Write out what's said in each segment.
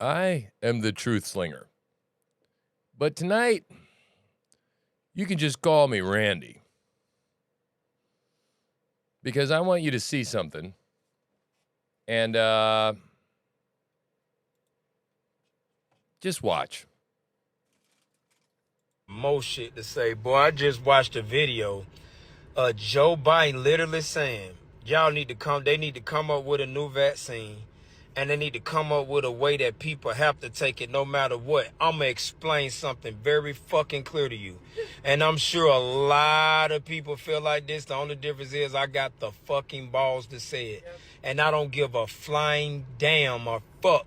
I am the truth slinger. But tonight, you can just call me Randy. Because I want you to see something. And just watch. More shit to say. Boy, I just watched a video of Joe Biden literally saying, y'all need to they need to come up with a new vaccine. And they need to come up with a way that people have to take it no matter what. I'm going to explain something very fucking clear to you. And I'm sure a lot of people feel like this. The only difference is I got the fucking balls to say it. And I don't give a flying damn or fuck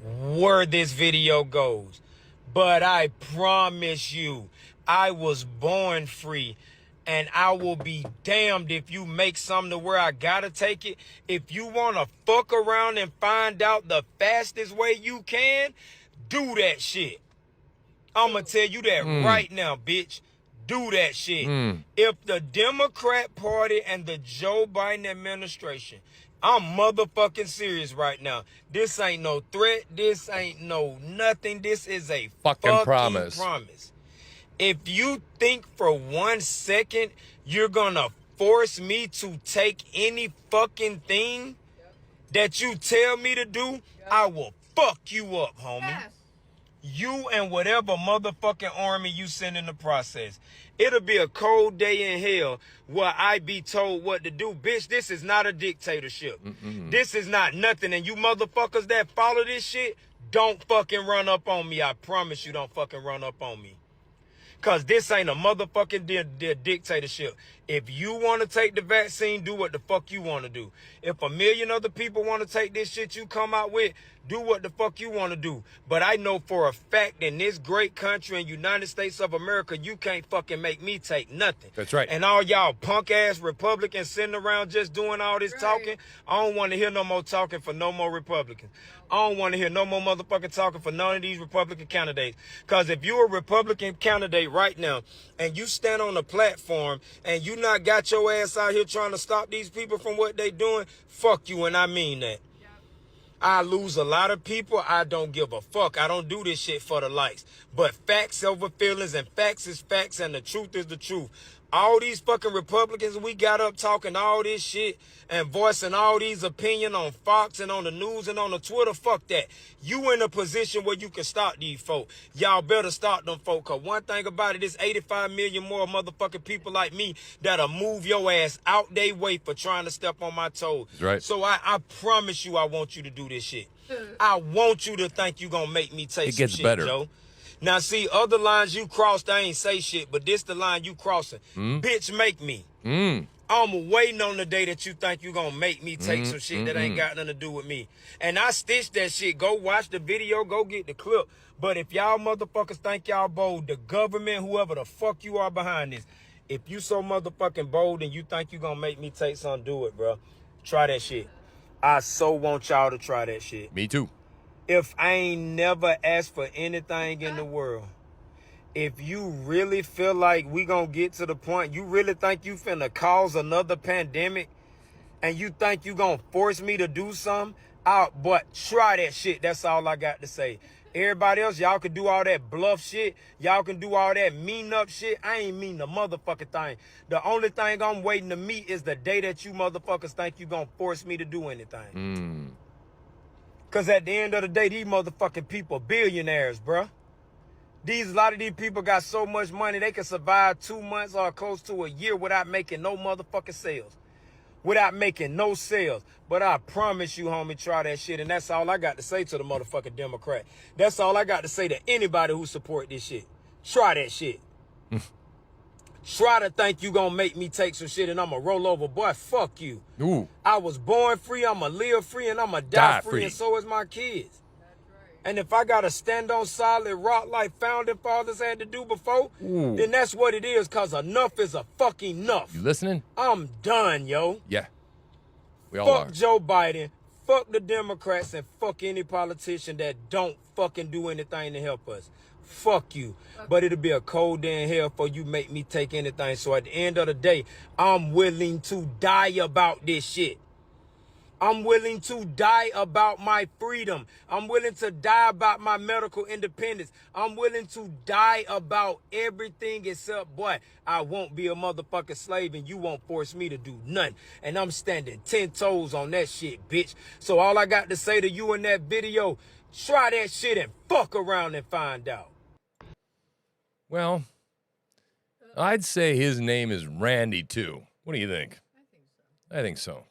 where this video goes. But I promise you, I was born free. And I will be damned if you make something to where I gotta take it. If you want to fuck around and find out the fastest way you can, do that shit. I'm going to tell you that right now, bitch. Do that shit. If the Democrat Party and the Joe Biden administration, I'm motherfucking serious right now. This ain't no threat. This ain't no nothing. This is a fucking promise. If you think for 1 second you're gonna force me to take any fucking thing that you tell me to do, I will fuck you up, homie. Yes. You and whatever motherfucking army you send in the process. It'll be a cold day in hell where I be told what to do. Bitch, this is not a dictatorship. This is not nothing. And you motherfuckers that follow this shit, don't fucking run up on me. I promise you, don't fucking run up on me. Because this ain't a motherfucking dictatorship. If you want to take the vaccine, do what the fuck you want to do. If a million other people want to take this shit you come out with, do what the fuck you want to do. But I know for a fact in this great country in United States of America, you can't fucking make me take nothing. That's right. And all y'all punk-ass Republicans sitting around just doing all this talking, I don't want to hear no more talking for no more Republicans. I don't want to hear no more motherfucking talking for none of these Republican candidates. Because if you're a Republican candidate right now and you stand on a platform and you not got your ass out here trying to stop these people from what they doing, fuck you, and I mean that. I lose a lot of people. I don't give a fuck. I don't do this shit for the likes. But facts over feelings, and facts is facts, and the truth is the truth. All these fucking Republicans we got up talking all this shit and voicing all these opinions on Fox and on the news and on the Twitter, fuck that. You in a position where you can stop these folk. Y'all better stop them folk, because one thing about it is 85 million more motherfucking people like me that'll move your ass out they way for trying to step on my toes. That's right. So I promise you I want you to do this shit. I want you to think you gonna make me take some shit, better. Joe. Now, see, other lines you crossed, I ain't say shit, but this the line you crossing. Bitch, make me. I'm waiting on the day that you think you gonna make me take some shit that ain't got nothing to do with me. And I stitched that shit. Go watch the video. Go get the clip. But if y'all motherfuckers think y'all bold, the government, whoever the fuck you are behind this, if you so motherfucking bold and you think you gonna make me take something, do it, bro. Try that shit. I so want y'all to try that shit. Me too. If I ain't never asked for anything in the world, if you really feel like we gonna get to the point, you really think you finna cause another pandemic, and you think you gonna force me to do something, but try that shit. That's all I got to say. Everybody else, y'all can do all that bluff shit. Y'all can do all that mean up shit. I ain't mean the motherfucking thing. The only thing I'm waiting to meet is the day that you motherfuckers think you gonna force me to do anything. Because at the end of the day, these motherfucking people billionaires, bruh. A lot of these people got so much money, they can survive 2 months or close to a year without making no motherfucking sales. Without making no sales. But I promise you, homie, try that shit. And that's all I got to say to the motherfucking Democrat. That's all I got to say to anybody who support this shit. Try that shit. Try to think you gonna make me take some shit and I'ma roll over. Boy, fuck you. Ooh. I was born free, I'ma live free, and I'ma die free, and so is my kids. And if I gotta stand on solid rock like founding fathers had to do before, then that's what it is, cause enough is a fucking enough. You listening? I'm done, yo. Yeah. We all are. Fuck Joe Biden, fuck the Democrats, and fuck any politician that don't fucking do anything to help us. Fuck you. But it'll be a cold day in hell for you make me take anything. So at the end of the day, I'm willing to die about this shit. I'm willing to die about my freedom. I'm willing to die about my medical independence. I'm willing to die about everything except, boy, I won't be a motherfucking slave and you won't force me to do nothing. And I'm standing 10 toes on that shit, bitch. So all I got to say to you in that video, try that shit and fuck around and find out. Well, I'd say his name is Randy, too. What do you think? I think so.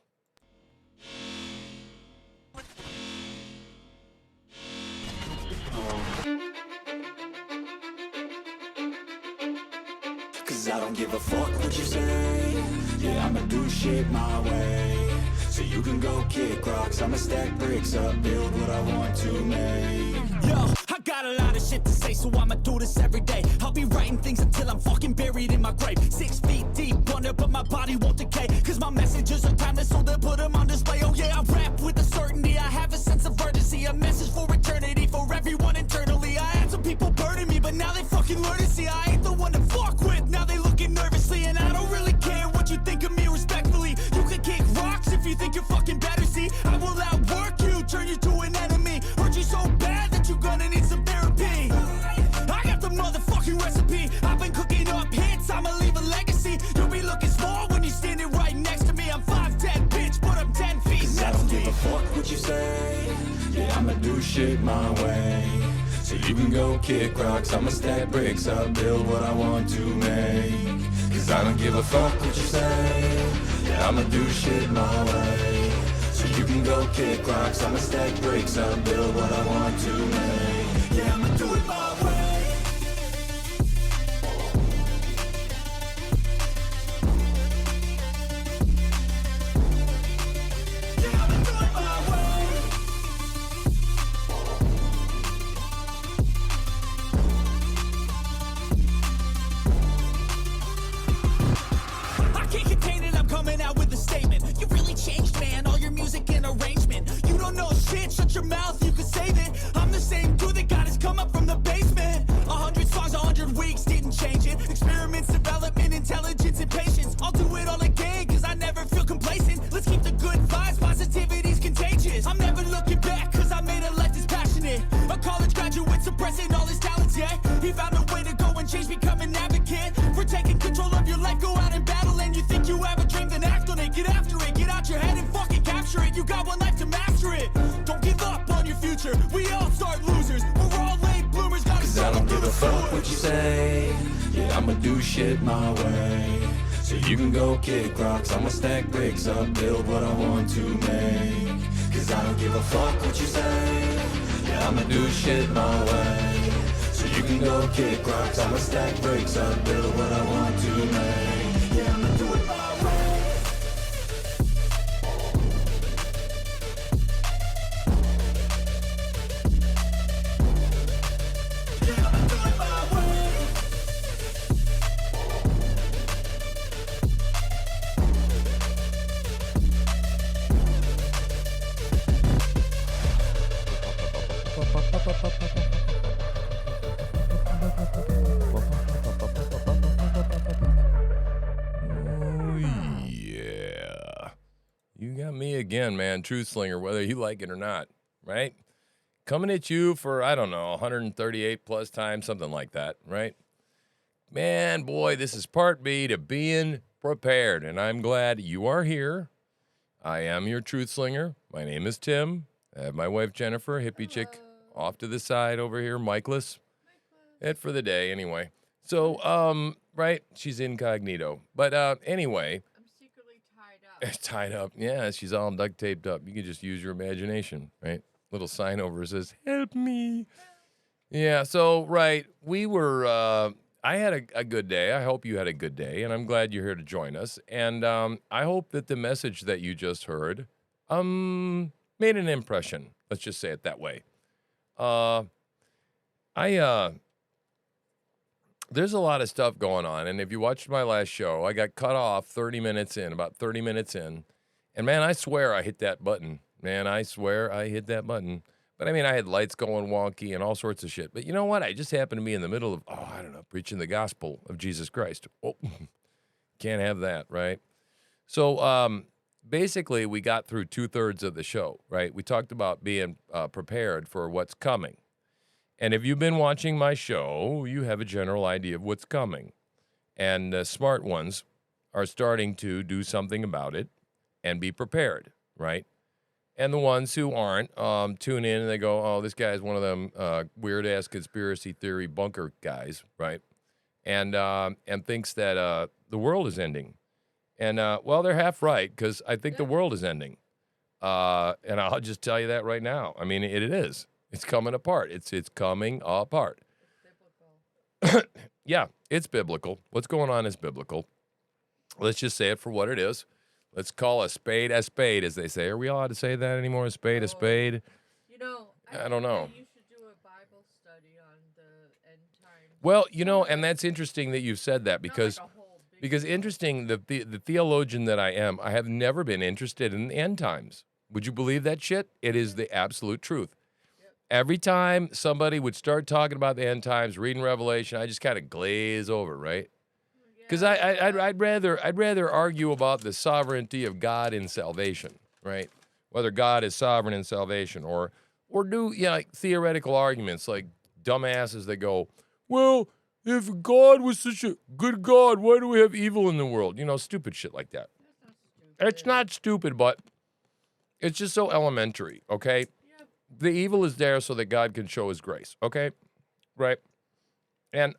Cause I don't give a fuck what you say. Yeah, I'ma do shit my way. So you can go kick rocks, I'ma stack bricks up, build what I want to make. Yo, I got a lot of shit to say, so I'ma do this every day. I'll be writing things until I'm fucking buried in my grave. 6 feet deep under, but my body won't decay. Cause my messages are timeless, so they'll put them on display. Oh yeah, I rap with a certainty, I have a sense of urgency. A message for eternity, for everyone internally. I had some people burning me, but now they fucking learn to see I ain't the one to fuck with. Now they looking nervously, and I don't really care what you think of me respectfully. You can kick rocks if you think you're fucking better, see. I will outwork you, turn you to an enemy. Hurt you so bad that you're gonna need some therapy. I got the motherfucking recipe. I've been cooking up hits, I'ma leave a legacy. You'll be looking small when you're standing right next to me. I'm 5'10", bitch, but I'm 10 feet next to me. I don't give a fuck what you say. Yeah, I'ma do shit my way. So you can go kick rocks, I'ma stack bricks up, build what I want to make. Cause I don't give a fuck what you say. Yeah, I'ma do shit my way. So you can go kick rocks, I'ma stack bricks up, build what I want to make. Yeah, I'ma do it my way. Yeah, I'ma do it my way. I can't contain it, I'm coming out with a statement. You really changed, man, all your music and arrangement. You don't know shit, shut your mouth, you can save it. I'm the same dude that got his come up from the basement. 100 songs, 100 weeks, didn't change it. Experiments, development, intelligence, and patience. I'll do it all again, cause I never feel complacent. Let's keep the good vibes, positivity's contagious. I'm never looking back, cause I made a life that's passionate. A college graduate suppressing all his talents, yeah. He found a way to go and change, become an advocate. For taking control of your life, go out and battle. And you think you have a dream, then act on it. Get after it, get out your head and fucking capture it. You got one life to master it. Don't give up on your future, we all start losers. We're all late bloomers, gotta Cause I don't give a fuck what you say. Yeah, I'ma do shit my way. So you can go kick rocks, I'ma stack bricks up, build what I want to make. Cause I don't give a fuck what you say. Yeah, I'ma do shit my way. So you can go kick rocks, I'ma stack bricks up, build what I want to make. Yeah, I'ma do it my way. Yeah, I'ma do it my way. Oh, yeah. You got me again, man. Truth Slinger, whether you like it or not, right? Coming at you for, I don't know, 138 plus times, something like that, right? Man, boy, this is part B to being prepared, and I'm glad you are here. I am your Truth Slinger. My name is Tim. I have my wife, Jennifer, hippie chick, off to the side over here, Mikeless. It for the day, anyway. So, right, she's incognito. But anyway. I'm secretly tied up. Tied up. Yeah, she's all duct taped up. You can just use your imagination, right? Little sign over says, help me. Yeah, so, right, we were, I had a good day. I hope you had a good day, and I'm glad you're here to join us. And I hope that the message that you just heard made an impression. Let's just say it that way. There's a lot of stuff going on, and if you watched my last show, I got cut off about 30 minutes in, and man, I swear I hit that button. Man, I swear I hit that button. But I mean, I had lights going wonky and all sorts of shit. But you know what? I just happened to be in the middle of, I don't know, preaching the gospel of Jesus Christ. Oh, can't have that, right? So basically we got through 2/3 of the show, right? We talked about being prepared for what's coming. And if you've been watching my show, you have a general idea of what's coming. And the smart ones are starting to do something about it and be prepared, right? And the ones who aren't tune in and they go, oh, this guy's one of them weird-ass conspiracy theory bunker guys, right? And thinks that the world is ending. And, well, they're half right because I think the world is ending. And I'll just tell you that right now. I mean, it is. It's coming apart. It's coming apart. Yeah, it's biblical. What's going on is biblical. Let's just say it for what it is. Let's call a spade, as they say. Are we allowed to say that anymore? A spade, a spade? You know, I don't know. You should do a Bible study on the end times. Well, you know, and that's interesting that you've said that because interesting, the theologian that I am, I have never been interested in the end times. Would you believe that shit? It is the absolute truth. Every time somebody would start talking about the end times, reading Revelation, I just kind of glaze over, right? Because I'd rather argue about the sovereignty of God in salvation, right? Whether God is sovereign in salvation, or do like theoretical arguments like dumbasses that go, well, if God was such a good God, why do we have evil in the world? You know, stupid shit like that. It's not stupid, but it's just so elementary, okay? Yep. The evil is there so that God can show his grace, okay? Right? And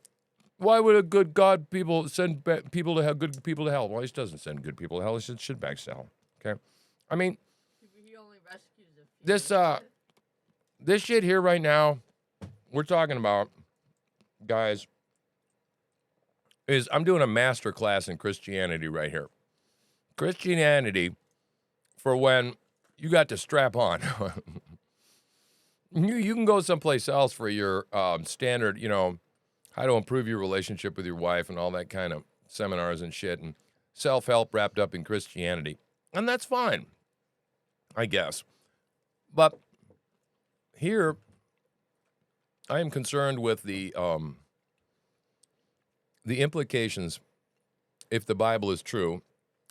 why would a good God send people to hell, good people to hell? Well, he doesn't send good people to hell. He sends shitbags to hell, okay? I mean, he only rescues a few. This shit here right now, we're talking about, guys, is I'm doing a master class in Christianity right here. Christianity for when you got to strap on. You can go someplace else for your standard, you know, how to improve your relationship with your wife and all that kind of seminars and shit and self-help wrapped up in Christianity. And that's fine, I guess. But here, I am concerned with the implications if the Bible is true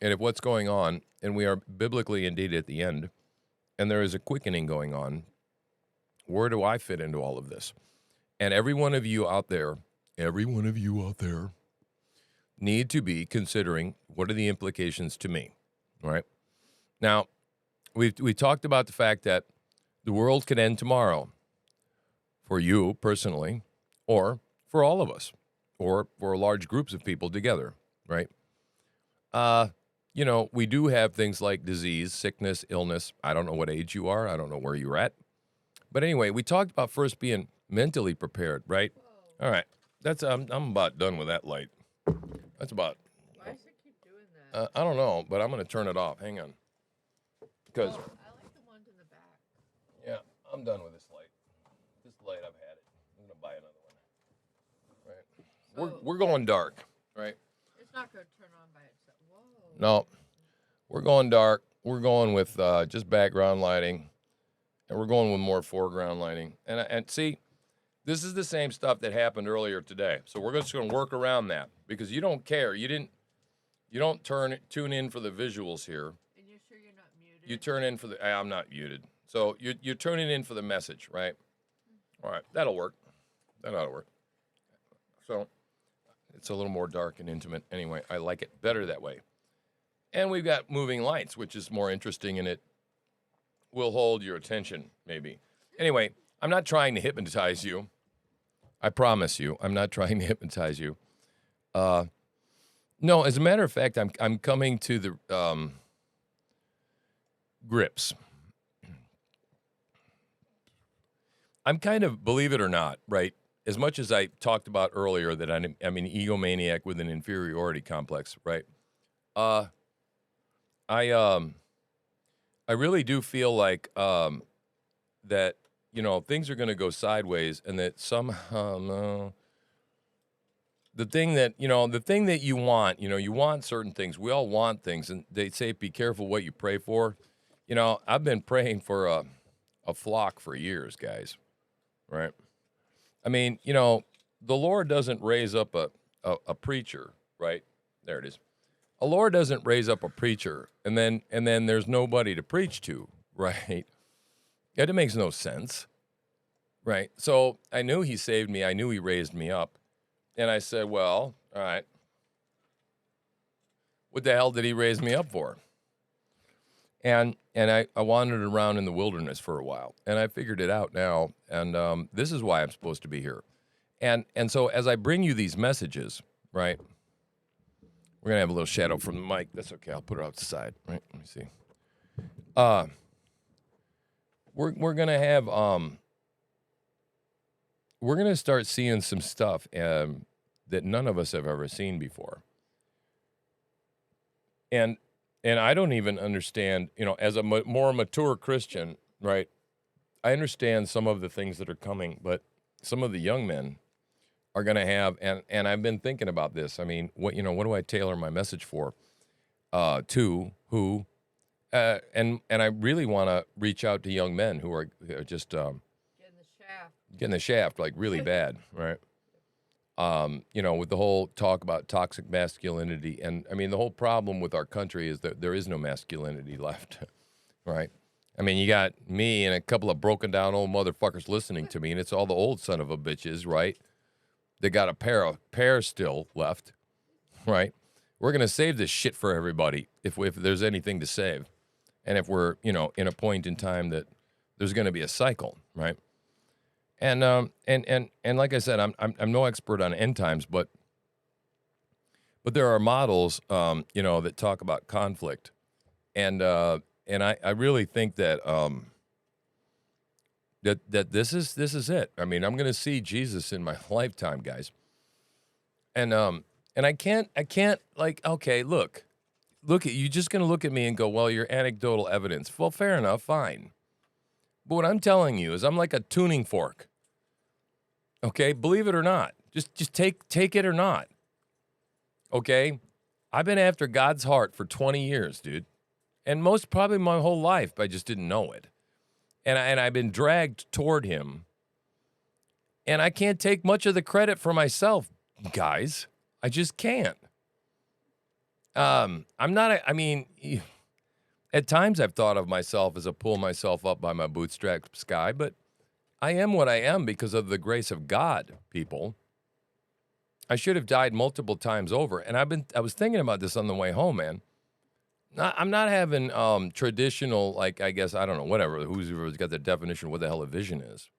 and if what's going on, and we are biblically indeed at the end, and there is a quickening going on, where do I fit into all of this? And every one of you out there need to be considering what are the implications to me, right? Now, we talked about the fact that the world could end tomorrow for you personally, or for all of us, or for large groups of people together, right? You know, we do have things like disease, sickness, illness. I don't know what age you are. I don't know where you're at. But anyway, we talked about first being mentally prepared, right? All right. I'm about done with that light. That's about. Why does it keep doing that? I don't know, but I'm going to turn it off. Hang on. Because. I like the ones in the back. Yeah, I'm done with this light. This light, I've had it. I'm going to buy another one. Right. We're going dark, right? It's not going to turn on by itself. Whoa. No. We're going dark. We're going with just background lighting. And we're going with more foreground lighting. And see, this is the same stuff that happened earlier today. So we're just going to work around that because you don't care. You don't tune in for the visuals here. And you're sure you're not muted? You turn in for the. I'm not muted. So you're turning in for the message, right? All right, that'll work. That ought to work. So it's a little more dark and intimate. Anyway, I like it better that way. And we've got moving lights, which is more interesting, and it will hold your attention, maybe. Anyway, I'm not trying to hypnotize you. I promise you, I'm not trying to hypnotize you. No, as a matter of fact, I'm coming to the grips. I'm kind of, believe it or not, right? As much as I talked about earlier that I'm an egomaniac with an inferiority complex, right? I really do feel like that, you know, things are going to go sideways, and that somehow the thing that you want, you want certain things. We all want things, and they say be careful what you pray for. You know, I've been praying for a flock for years, guys, right? I mean, you know, the Lord doesn't raise up a preacher, right? There it is. a Lord doesn't raise up a preacher and then there's nobody to preach to, right? It makes no sense, right? So I knew he saved me. I knew he raised me up. And I said, well, all right, what the hell did he raise me up for? And I wandered around in the wilderness for a while, and I figured it out now, and this is why I'm supposed to be here. And so as I bring you these messages, right, we're going to have a little shadow from the mic. That's okay. I'll put it outside, right? Let me see. We're going to have, we're going to start seeing some stuff that none of us have ever seen before. And I don't even understand, as a more mature Christian, right, I understand some of the things that are coming, but some of the young men are going to have, and I've been thinking about this. I mean, what do I tailor my message for? To who? And I really want to reach out to young men who are just getting the shaft like really bad, right? With the whole talk about toxic masculinity. And I mean, the whole problem with our country is that there is no masculinity left, right? I mean, you got me and a couple of broken down old motherfuckers listening to me, and it's all the old son of a bitches, right? They got a pair still left, right? We're going to save this shit for everybody if there's anything to save. And if we're, in a point in time that there's going to be a cycle, right? And like I said, I'm no expert on end times, but there are models, that talk about conflict, and I really think that that this is it. I mean, I'm going to see Jesus in my lifetime, guys, and I can't like, okay, look at you, just going to look at me and go, well, you're anecdotal evidence. Well, fair enough, fine. But what I'm telling you is I'm like a tuning fork. Okay, believe it or not. Just take it or not. Okay? I've been after God's heart for 20 years, dude. And probably my whole life, but I just didn't know it. And I've been dragged toward him. And I can't take much of the credit for myself, guys. I just can't. I'm not at times I've thought of myself as a pull myself up by my bootstraps guy, but I am what I am because of the grace of God, people. I should have died multiple times over. And I was thinking about this on the way home, man. I'm not having traditional, like, I guess, I don't know, whatever, who's got the definition of what the hell a vision is.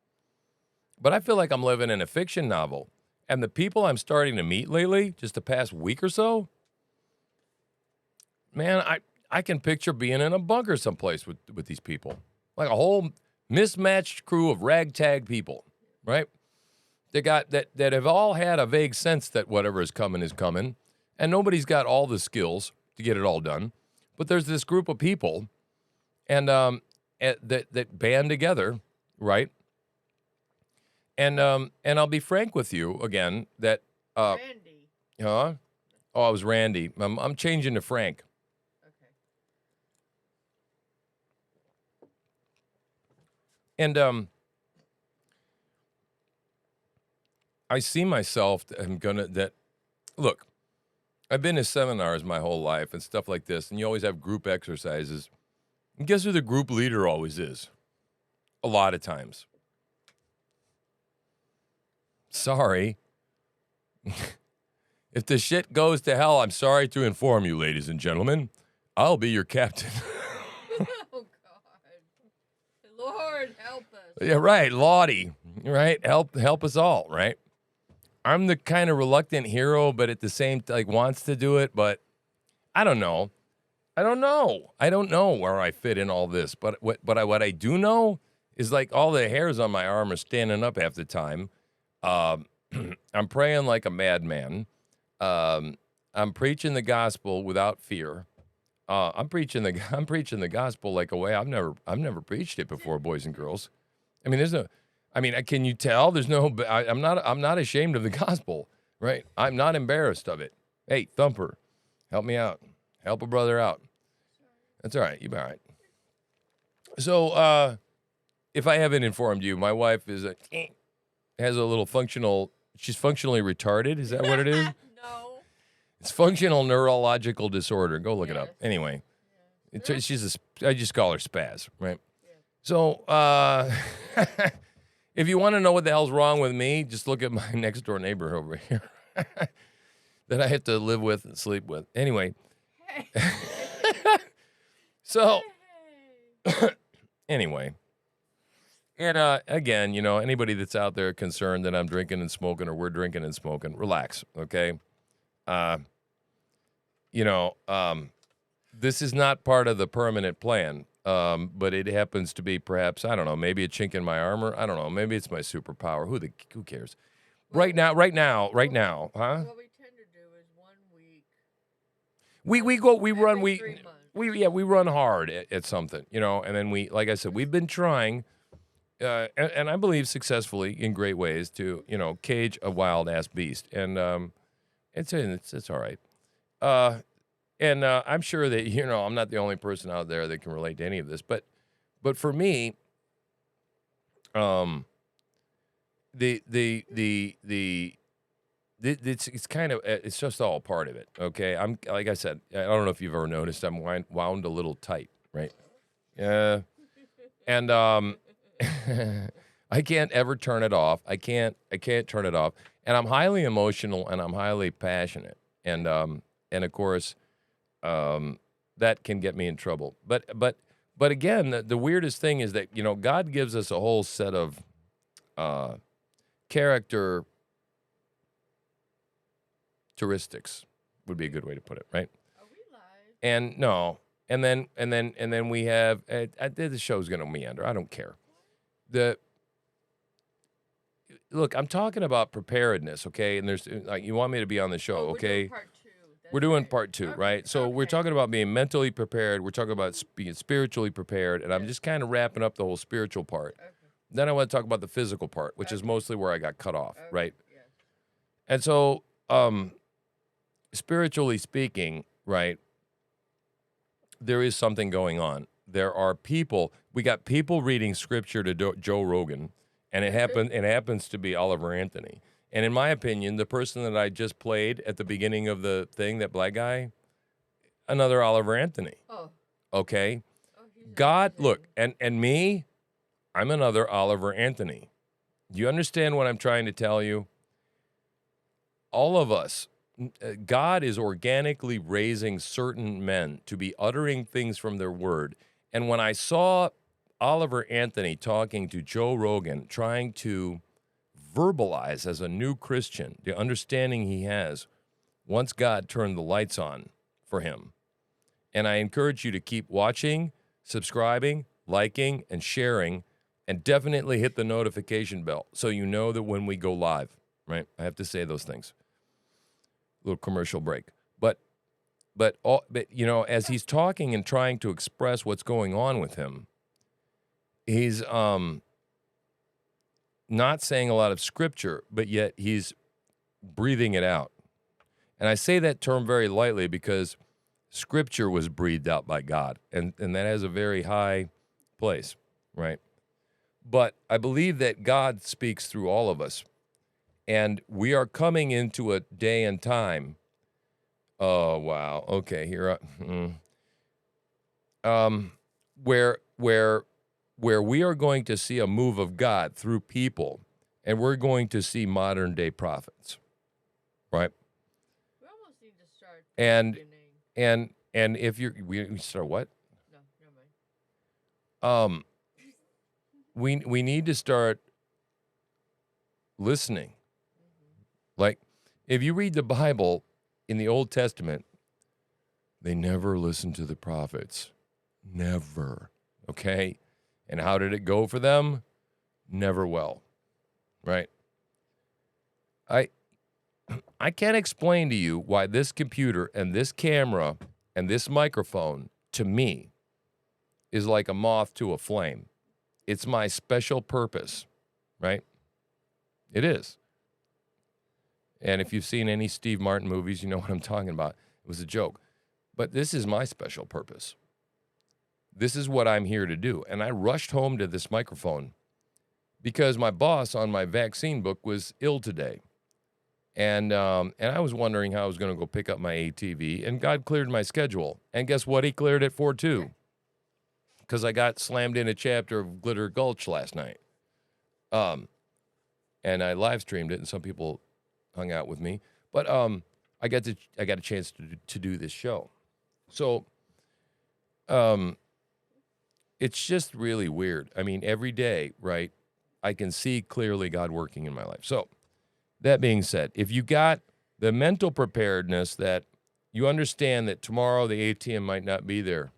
But I feel like I'm living in a fiction novel. And the people I'm starting to meet lately, just the past week or so, man, I can picture being in a bunker someplace with these people. Like a whole mismatched crew of ragtag people, right? They got that have all had a vague sense that whatever is coming, and nobody's got all the skills to get it all done. But there's this group of people, and that band together, right? And I'll be frank with you again that Randy. huh? Oh, I was Randy. I'm changing to Frank. Okay. And I see myself. Look, I've been to seminars my whole life and stuff like this, and you always have group exercises. And guess who the group leader always is? A lot of times. Sorry. If the shit goes to hell, I'm sorry to inform you, ladies and gentlemen, I'll be your captain. Oh, God. Lord, help us. Yeah, right, Lottie, right? Help us all, right? I'm the kind of reluctant hero, but at the same time, wants to do it, but I don't know. I don't know where I fit in all this, but what I do know is like all the hairs on my arm are standing up half the time. I'm praying like a madman. I'm preaching the gospel without fear. I'm preaching the gospel like a way I've never preached it before, boys and girls. I mean, can you tell? I'm not ashamed of the gospel, right? I'm not embarrassed of it. Hey, Thumper, help me out. Help a brother out. That's all right. You'll be all right. So, if I haven't informed you, my wife has a little she's functionally retarded. Is that what it is? No. It's functional neurological disorder. Go look it up. Yes. Anyway, Yes. I just call her spaz, right? Yeah. So, if you want to know what the hell's wrong with me, just look at my next door neighbor over here that I have to live with and sleep with. Anyway, so anyway, and again, anybody that's out there concerned that I'm drinking and smoking or we're drinking and smoking, relax, okay? This is not part of the permanent plan, but it happens to be perhaps, I don't know, maybe a chink in my armor. I don't know. Maybe it's my superpower. Who cares? Right now, huh? What we tend to do is 1 week. We run, every 3 months. we run hard at something, and then like I said, we've been trying, and I believe successfully in great ways to, cage a wild ass beast. And, it's all right. And I'm sure that I'm not the only person out there that can relate to any of this, but for me, it's kind of it's just all part of it. Okay, I'm like I said, I don't know if you've ever noticed, I'm wound a little tight, right? Yeah, and I can't ever turn it off. I can't turn it off, and I'm highly emotional and I'm highly passionate, and of course. That can get me in trouble. But again, the weirdest thing is that, God gives us a whole set of characteristics, would be a good way to put it, right? Are we live? And no, and then we have the show's going to meander. I don't care. Look, I'm talking about preparedness, okay? And there's you want me to be on the show, Oh, okay? We're doing part 2. We're doing right. part 2, Okay, right? So we're okay. talking about being mentally prepared. We're talking about being spiritually prepared. And I'm just kind of wrapping up the whole spiritual part. Okay. Then I want to talk about the physical part, which is Okay. mostly where I got cut off, Okay. right? Yes. And so, spiritually speaking, right, there is something going on. There are people, we got people reading scripture to Joe Rogan, and it happens to be Oliver Anthony. And in my opinion, the person that I just played at the beginning of the thing, that black guy, another Oliver Anthony. Oh. Okay? Oh, he's God, amazing. look, and me, I'm another Oliver Anthony. Do you understand what I'm trying to tell you? All of us, God is organically raising certain men to be uttering things from their word. And when I saw Oliver Anthony talking to Joe Rogan, trying to verbalize as a new Christian the understanding he has once God turned the lights on for him. And I encourage you to keep watching, subscribing, liking, and sharing, and definitely hit the notification bell so you know that when we go live, right? I have to say those things. Little commercial break. But as he's talking and trying to express what's going on with him, he's not saying a lot of scripture, but yet he's breathing it out. And I say that term very lightly because scripture was breathed out by God, and that has a very high place, right? But I believe that God speaks through all of us, and we are coming into a day and time. Oh, wow. Okay, here. Where we are going to see a move of God through people, and we're going to see modern day prophets, right? We almost need to start. And beginning. and if we start what? No, never mind. We need to start listening. Like, if you read the Bible in the Old Testament, they never listened to the prophets. Never. Okay? And how did it go for them? Never well. Right? I can't explain to you why this computer and this camera and this microphone, to me, is like a moth to a flame. It's my special purpose, right? It is. And if you've seen any Steve Martin movies, you know what I'm talking about. It was a joke. But this is my special purpose. This is what I'm here to do. And I rushed home to this microphone because my boss on my vaccine book was ill today. And I was wondering how I was going to go pick up my ATV, and God cleared my schedule. And guess what? He cleared it for too, because I got slammed in a chapter of Glitter Gulch last night. And I live streamed it, and some people hung out with me. But I got a chance to do this show. So it's just really weird. I mean, every day, right, I can see clearly God working in my life. So that being said, if you got the mental preparedness that you understand that tomorrow the ATM might not be there,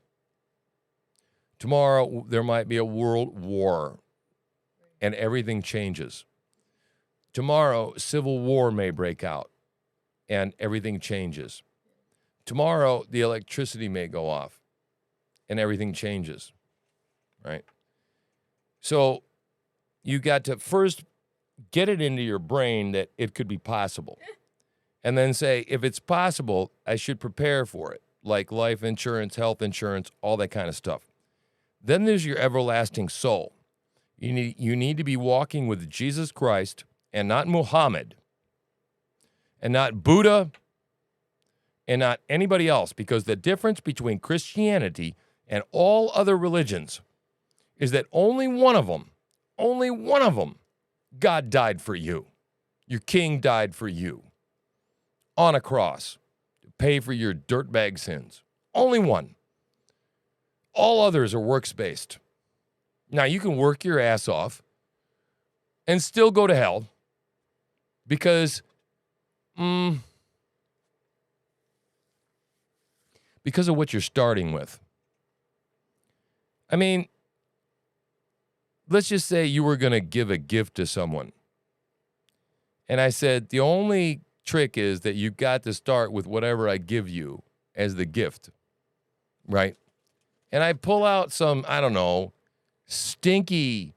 tomorrow there might be a world war and everything changes. Tomorrow, civil war may break out and everything changes. Tomorrow, the electricity may go off and everything changes, right? So you got to first get it into your brain that it could be possible. And then say, if it's possible, I should prepare for it, like life insurance, health insurance, all that kind of stuff. Then there's your everlasting soul. You need to be walking with Jesus Christ and not Muhammad and not Buddha and not anybody else, because the difference between Christianity and all other religions is that only one of them, God died for you. Your king died for you on a cross to pay for your dirtbag sins. Only one. All others are works-based. Now, you can work your ass off and still go to hell because of what you're starting with. I mean, let's just say you were going to give a gift to someone. And I said, the only trick is that you got to start with whatever I give you as the gift, right? And I pull out some, I don't know, stinky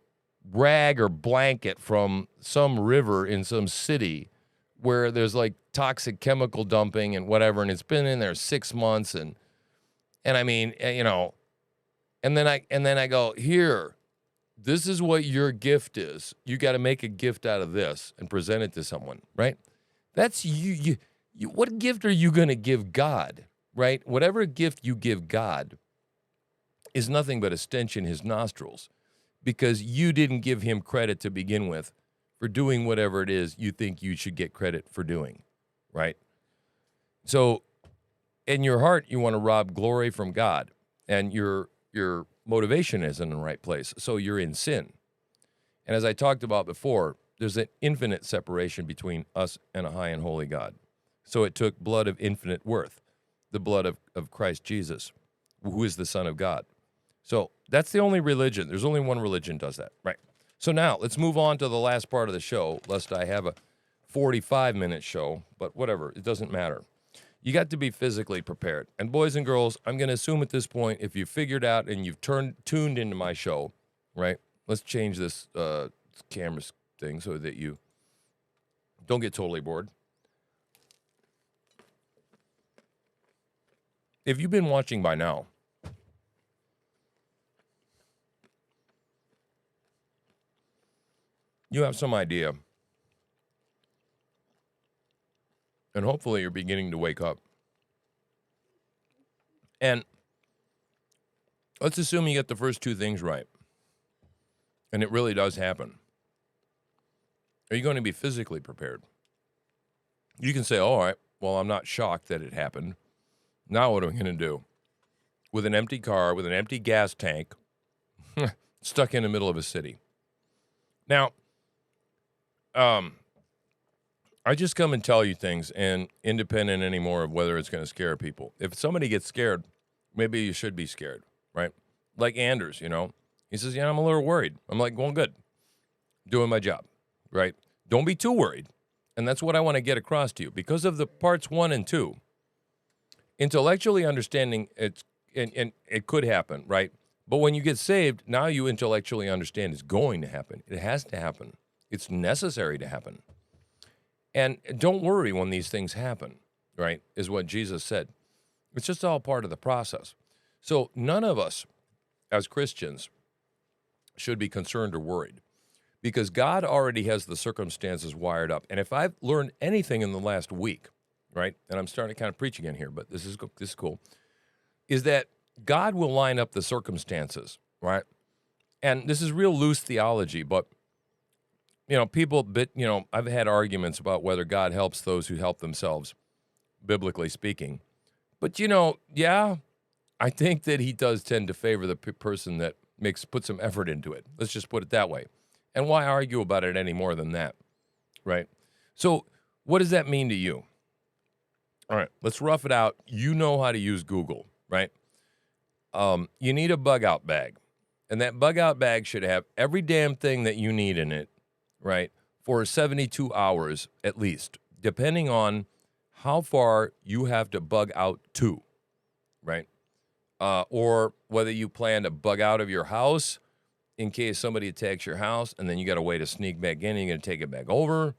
rag or blanket from some river in some city where there's like toxic chemical dumping and whatever, and it's been in there 6 months, and I mean, you know, and then I go, here, this is what your gift is. You got to make a gift out of this and present it to someone, right? That's you. What gift are you going to give God, right? Whatever gift you give God is nothing but a stench in his nostrils, because you didn't give him credit to begin with for doing whatever it is you think you should get credit for doing, right? So in your heart, you want to rob glory from God, and your motivation is in the right place, so you're in sin. And as I talked about before, there's an infinite separation between us and a high and holy God. So it took blood of infinite worth, the blood of Christ Jesus, who is the Son of God. So that's the only religion. There's only one religion does that, right? So now let's move on to the last part of the show, lest I have a 45-minute show, but whatever, it doesn't matter. You got to be physically prepared. And boys and girls, I'm going to assume at this point, if you've figured out and you've tuned into my show, right? Let's change this camera thing so that you don't get totally bored. If you've been watching by now, you have some idea. And hopefully you're beginning to wake up. And let's assume you get the first two things right. And it really does happen. Are you going to be physically prepared? You can say, all right, well, I'm not shocked that it happened. Now what am I going to do? With an empty car, with an empty gas tank, stuck in the middle of a city. Now, I just come and tell you things, and independent anymore of whether it's going to scare people. If somebody gets scared, maybe you should be scared, right? Like Anders, you know. He says, yeah, I'm a little worried. I'm like, well, good. Doing my job, right? Don't be too worried. And that's what I want to get across to you. Because of the parts 1 and 2, intellectually understanding it's, and it could happen, right? But when you get saved, now you intellectually understand it's going to happen. It has to happen. It's necessary to happen. And don't worry when these things happen, right, is what Jesus said. It's just all part of the process. So none of us as Christians should be concerned or worried, because God already has the circumstances wired up. And if I've learned anything in the last week, right, and I'm starting to kind of preach again here, but this is cool, is that God will line up the circumstances, right? And this is real loose theology, but, I've had arguments about whether God helps those who help themselves, biblically speaking. But, yeah, I think that he does tend to favor the person that puts some effort into it. Let's just put it that way. And why argue about it any more than that, right? So what does that mean to you? All right, let's rough it out. You know how to use Google, right? You need a bug out bag. And that bug out bag should have every damn thing that you need in it, right, for 72 hours at least, depending on how far you have to bug out to, right? Or whether you plan to bug out of your house in case somebody attacks your house, and then you got a way to sneak back in and you're going to take it back over,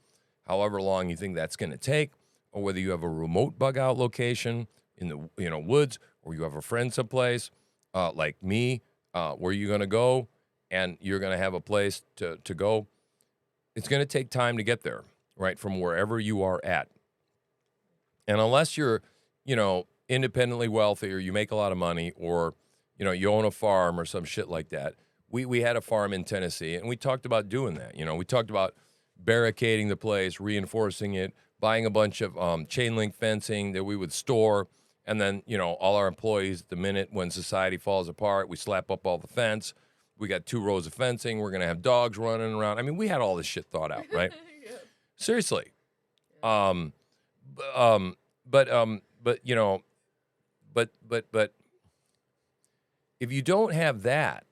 however long you think that's going to take, or whether you have a remote bug out location in the woods, or you have a friend someplace like me, where you're going to go and you're going to have a place to go. It's going to take time to get there, right, from wherever you are at. And unless you're, independently wealthy, or you make a lot of money, or, you own a farm or some shit like that. We had a farm in Tennessee, and we talked about doing that. We talked about barricading the place, reinforcing it, buying a bunch of chain link fencing that we would store. And then, all our employees, the minute when society falls apart, we slap up all the fence. We got 2 rows of fencing. We're going to have dogs running around. I mean, we had all this shit thought out, right? Yeah. Seriously. But if you don't have that,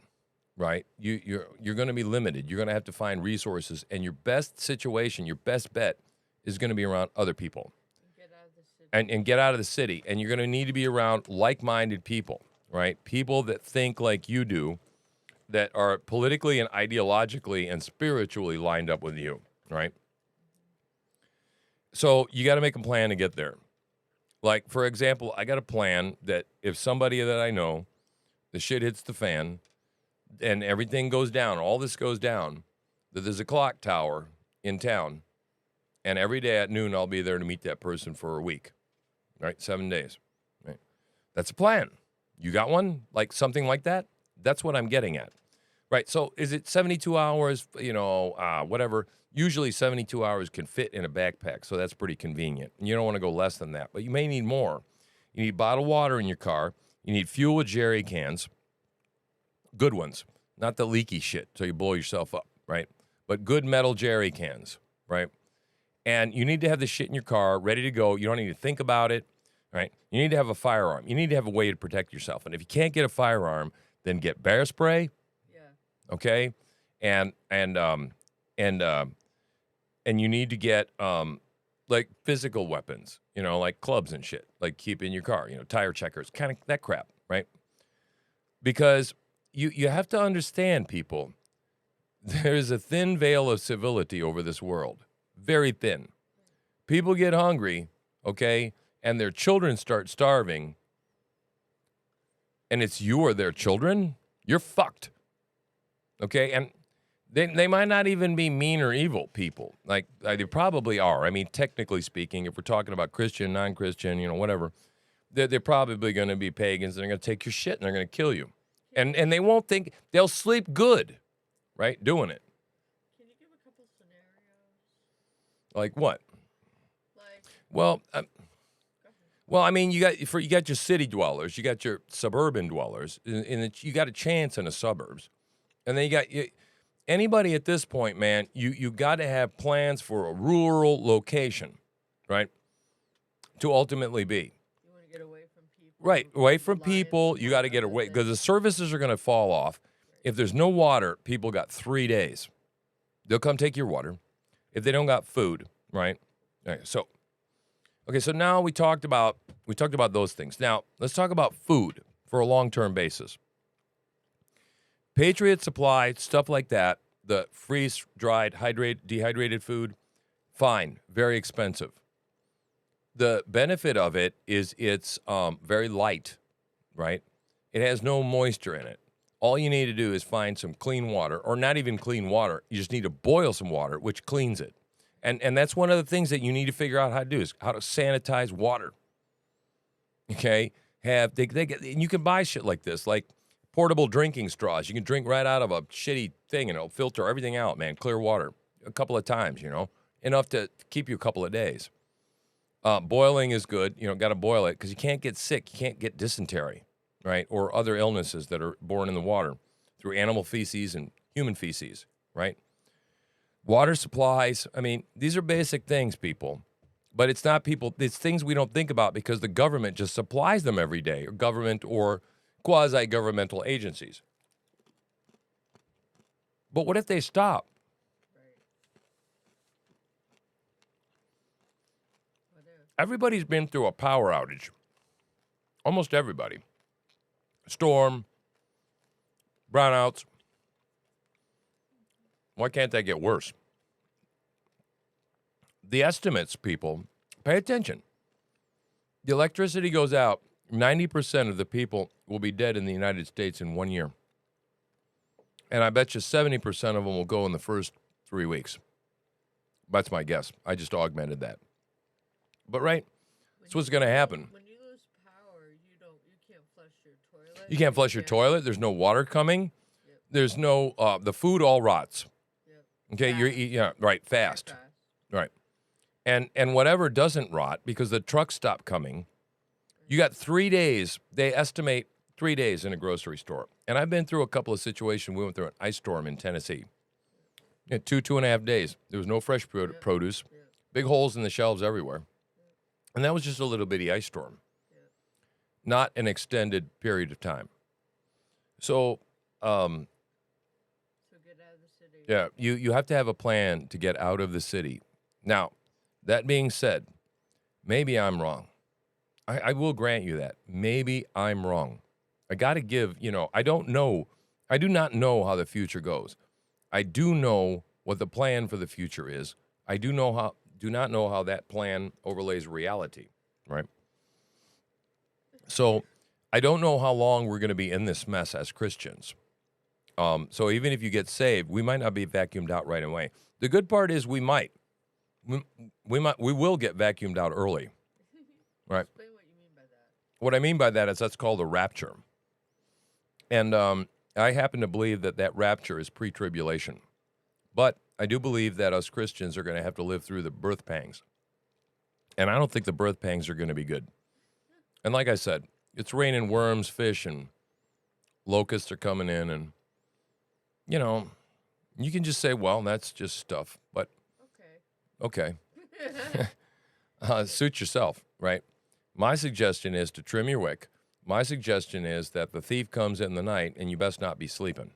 right, you're going to be limited. You're going to have to find resources, and your best situation, your best bet is going to be around other people. And get out of the city. And you're going to need to be around like-minded people, right? People that think like you do, that are politically and ideologically and spiritually lined up with you, right? So you got to make a plan to get there. Like, for example, I got a plan that if somebody that I know, the shit hits the fan, and everything goes down, all this goes down, that there's a clock tower in town, and every day at noon I'll be there to meet that person for a week. Right, 7 days. Right, that's a plan. You got one, like something like that? That's what I'm getting at. Right. So is it 72 hours? Whatever. Usually 72 hours can fit in a backpack, so that's pretty convenient. And you don't want to go less than that, but you may need more. You need bottled water in your car. You need fuel with jerry cans, good ones, not the leaky shit, so you blow yourself up. Right, but good metal jerry cans. Right. And you need to have the shit in your car ready to go. You don't need to think about it, right? You need to have a firearm. You need to have a way to protect yourself. And if you can't get a firearm, then get bear spray. Yeah. Okay. And you need to get like physical weapons, like clubs and shit, like keep in your car, tire checkers, kind of that crap, right? Because you have to understand, people, there's a thin veil of civility over this world. Very thin. People get hungry, okay, and their children start starving, and it's you or their children, you're fucked, okay? And they might not even be mean or evil people. Like, they probably are. I mean, technically speaking, if we're talking about Christian, non-Christian, whatever, they're probably going to be pagans, and they're going to take your shit, and they're going to kill you. And they won't think, they'll sleep good, right, doing it. Like what? Well, I mean, you got your city dwellers, you got your suburban dwellers, and you got a chance in the suburbs, and then you got anybody at this point, man. You got to have plans for a rural location, right? To ultimately be. You want to get away from people. Right, away from people. You got to get away because the services are going to fall off. If there's no water, people got 3 days. They'll come take your water. If they don't got food, right? So now we talked about those things. Now let's talk about food for a long-term basis. Patriot Supply, stuff like that, the freeze-dried, dehydrated food, fine, very expensive. The benefit of it is it's very light, right? It has no moisture in it. all you need to do is find some clean water, or not even clean water. You just need to boil some water, which cleans it. And that's one of the things that you need to figure out how to do is how to sanitize water. Okay? And you can buy shit like this, like portable drinking straws. You can drink right out of a shitty thing and it'll filter everything out, man. Clear water a couple of times, enough to keep you a couple of days. Boiling is good. Got to boil it because you can't get sick. You can't get dysentery, right? Or other illnesses that are born in the water through animal feces and human feces, right? Water supplies. I mean, these are basic things, people. But it's not people. It's things we don't think about because the government just supplies them every day, or government or quasi-governmental agencies. But what if they stop? Everybody's been through a power outage. Almost everybody. Storm, brownouts. Why can't that get worse? The estimates, people, pay attention. The electricity goes out. 90% of the people will be dead in the United States in 1 year. And I bet you 70% of them will go in the first 3 weeks. That's my guess. I just augmented that. But right, that's what's going to happen. When you lose power, you can't flush your toilet. You can't flush your toilet. There's no water coming. Yep. There's no, the food all rots. Yep. Okay, Fast. you're eating, right, fast. Right. And whatever doesn't rot, because the trucks stop coming, you got 3 days. They estimate 3 days in a grocery store. And I've been through a couple of situations. We went through an ice storm in Tennessee. 2.5 days. There was no fresh produce. Yep. Big holes in the shelves everywhere. And that was just a little bitty ice storm. Not an extended period of time. So, get out of the city. yeah, you have to have a plan to get out of the city. Now, that being said, maybe I'm wrong. I will grant you that. Maybe I'm wrong. I got to give, I don't know. I do not know how the future goes. I do know what the plan for the future is. I do not know how that plan overlays reality, right? So I don't know how long we're going to be in this mess as Christians. So even if you get saved, we might not be vacuumed out right away. The good part is we might. We will get vacuumed out early, right? Explain what you mean by that. What I mean by that is that's called a rapture. And I happen to believe that rapture is pre-tribulation. But I do believe that us Christians are going to have to live through the birth pangs. And I don't think the birth pangs are going to be good. And like I said, it's raining worms, fish, and locusts are coming in. And, you can just say, well, that's just stuff. But, okay. Suit yourself, right? My suggestion is to trim your wick. My suggestion is that the thief comes in the night and you best not be sleeping.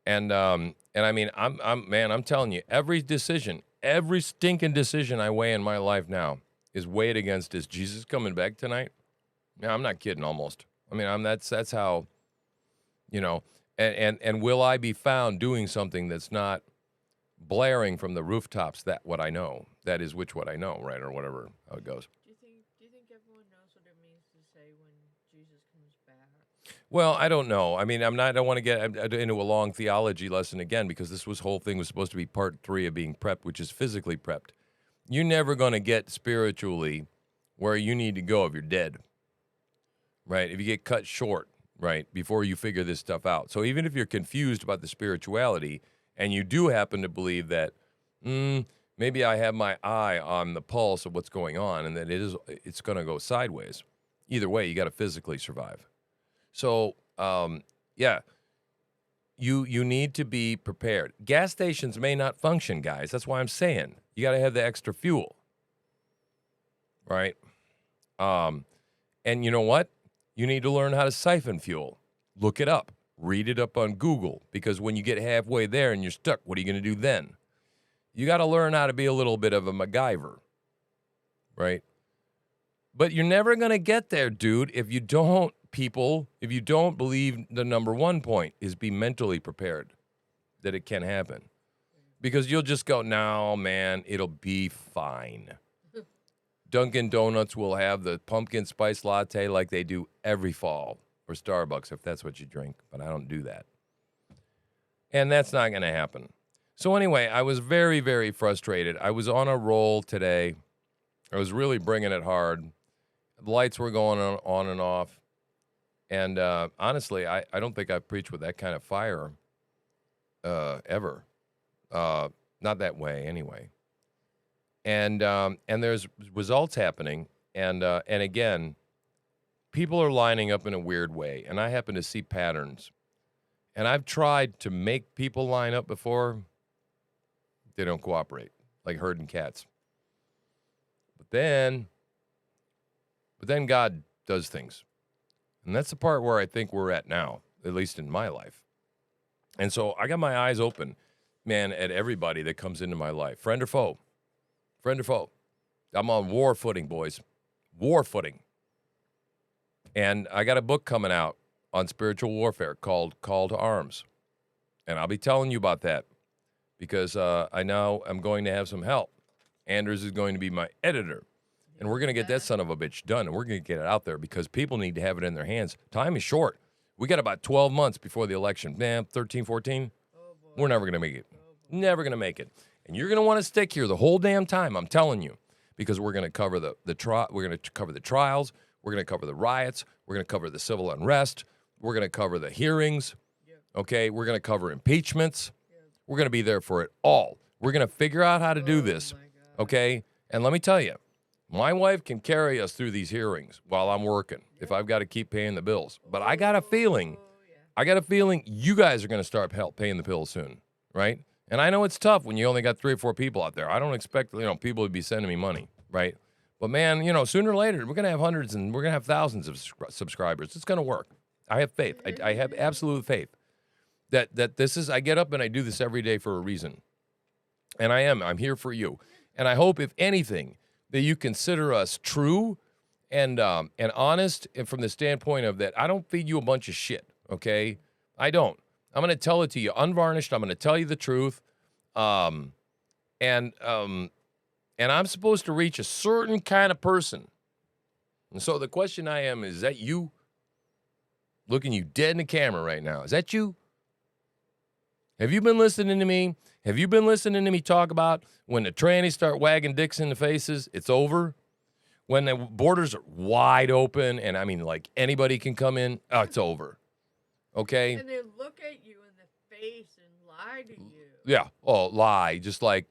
And I mean, I'm telling you, every stinking decision I weigh in my life now is weighed against, is Jesus coming back tonight? Yeah, I'm not kidding, almost. I mean, that's how, and will I be found doing something that's not blaring from the rooftops that what I know, that is what I know, right, or whatever, how it goes. Do you think everyone knows what it means to say when Jesus comes back? Well, I don't know. I mean, I don't want to get into a long theology lesson again, because this whole thing was supposed to be part 3 of being prepped, which is physically prepped. You're never going to get spiritually where you need to go if you're dead, right? If you get cut short, right, before you figure this stuff out. So even if you're confused about the spirituality and you do happen to believe that, maybe I have my eye on the pulse of what's going on and that it's going to go sideways. Either way, you got to physically survive. So, yeah, you need to be prepared. Gas stations may not function, guys. That's why I'm saying you got to have the extra fuel, right? And you know what? You need to learn how to siphon fuel. Look it up. Read it up on Google, because when you get halfway there and you're stuck, what are you going to do then? You got to learn how to be a little bit of a MacGyver, right? But you're never going to get there, dude, if you don't believe the number one point is be mentally prepared that it can happen. Because you'll just go, no, man, it'll be fine. Dunkin' Donuts will have the pumpkin spice latte like they do every fall or Starbucks if that's what you drink, but I don't do that. And that's not going to happen. So anyway, I was very, very frustrated. I was on a roll today. I was really bringing it hard. The lights were going on and off. And honestly, I don't think I've preached with that kind of fire ever. Not that way, anyway. And there's results happening. And again, people are lining up in a weird way. And I happen to see patterns. And I've tried to make people line up before. They don't cooperate, like herding cats. But then God does things. And that's the part where I think we're at now, at least in my life. And so I got my eyes open, man, at everybody that comes into my life. Friend or foe. Friend or foe. I'm on war footing, boys. War footing. And I got a book coming out on spiritual warfare called Call to Arms. And I'll be telling you about that because I know I'm going to have some help. Anders is going to be my editor. And we're going to get that son of a bitch done. And we're going to get it out there because people need to have it in their hands. Time is short. We got about 12 months before the election. 13, 14. We're never going to make it. Never going to make it. And you're going to want to stick here the whole damn time, I'm telling you. Because we're going to cover we're going to cover the trials. We're going to cover the riots. We're going to cover the civil unrest. We're going to cover the hearings. Okay? We're going to cover impeachments. We're going to be there for it all. We're going to figure out how to do this. Okay? And let me tell you, my wife can carry us through these hearings while I'm working if I've got to keep paying the bills. But I got a feeling you guys are going to start paying the bills soon, right? And I know it's tough when you only got 3 or 4 people out there. I don't expect, people to be sending me money, right? But man, sooner or later, we're going to have hundreds and we're going to have thousands of subscribers. It's going to work. I have faith. I have absolute faith that this is, I get up and I do this every day for a reason. And I'm here for you. And I hope, if anything, that you consider us true and honest, and from the standpoint of that I don't feed you a bunch of shit, okay? I don't. I'm going to tell it to you unvarnished. I'm going to tell you the truth. And I'm supposed to reach a certain kind of person. And so the question is that you? Looking you dead in the camera right now. Is that you? Have you been listening to me? Have you been listening to me talk about when the trannies start wagging dicks in the faces, it's over? When the borders are wide open and, like anybody can come in, it's over. Okay? And they look at you in the face and lie to you. Yeah. Oh, lie. Just like,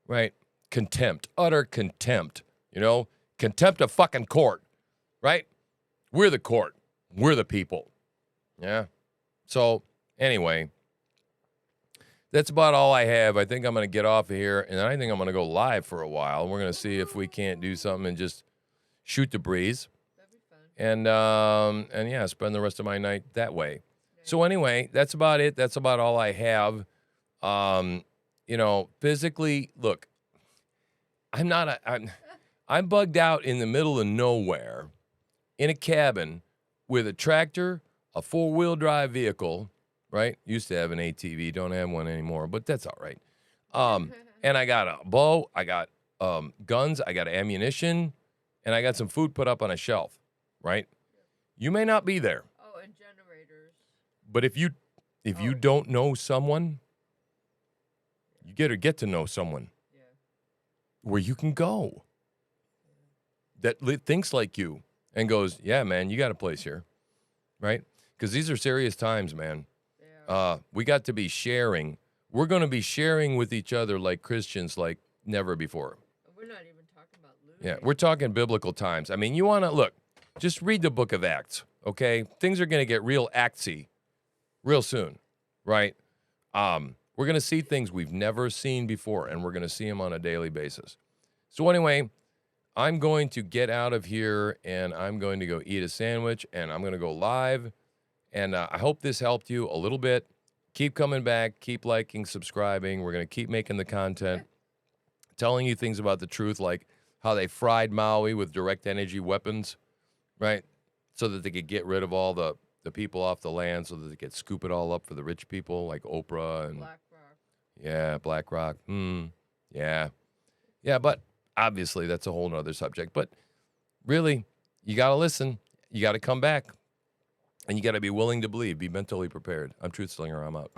right? Contempt. Utter contempt. Contempt of fucking court. Right? We're the court. We're the people. Yeah? So, anyway, that's about all I have. I think I'm going to get off of here, and I think I'm going to go live for a while. We're going to see if we can't do something and just shoot the breeze. That'd be fun. And yeah, spend the rest of my night that way. Okay. So anyway, that's about it. That's about all I have. Physically, look, I'm bugged out in the middle of nowhere in a cabin with a tractor, a 4-wheel drive vehicle, right? Used to have an ATV, don't have one anymore, but that's all right. And I got a bow, I got guns, I got ammunition, and I got some food put up on a shelf, right? You may not be there. Oh, and generators. But if you don't know someone, you get to know someone where you can go that thinks like you and goes, yeah, man, you got a place here, right? Because these are serious times, man. We got to be sharing. We're going to be sharing with each other like Christians like never before. We're not even talking about looting. Yeah, we're talking biblical times. You want to, look, just read the book of Acts, okay? Things are going to get real actsy real soon, right? We're going to see things we've never seen before, and we're going to see them on a daily basis. So anyway, I'm going to get out of here, and I'm going to go eat a sandwich, and I'm going to go live. And I hope this helped you a little bit. Keep coming back. Keep liking, subscribing. We're going to keep making the content, telling you things about the truth, like how they fried Maui with direct energy weapons, right? So that they could get rid of all the people off the land, so that they could scoop it all up for the rich people like Oprah and BlackRock. Yeah, BlackRock. Yeah. Yeah, but obviously that's a whole nother subject. But really, you got to listen. you got to come back. And you got to be willing to believe. Be mentally prepared. I'm Truth Slinger. I'm out.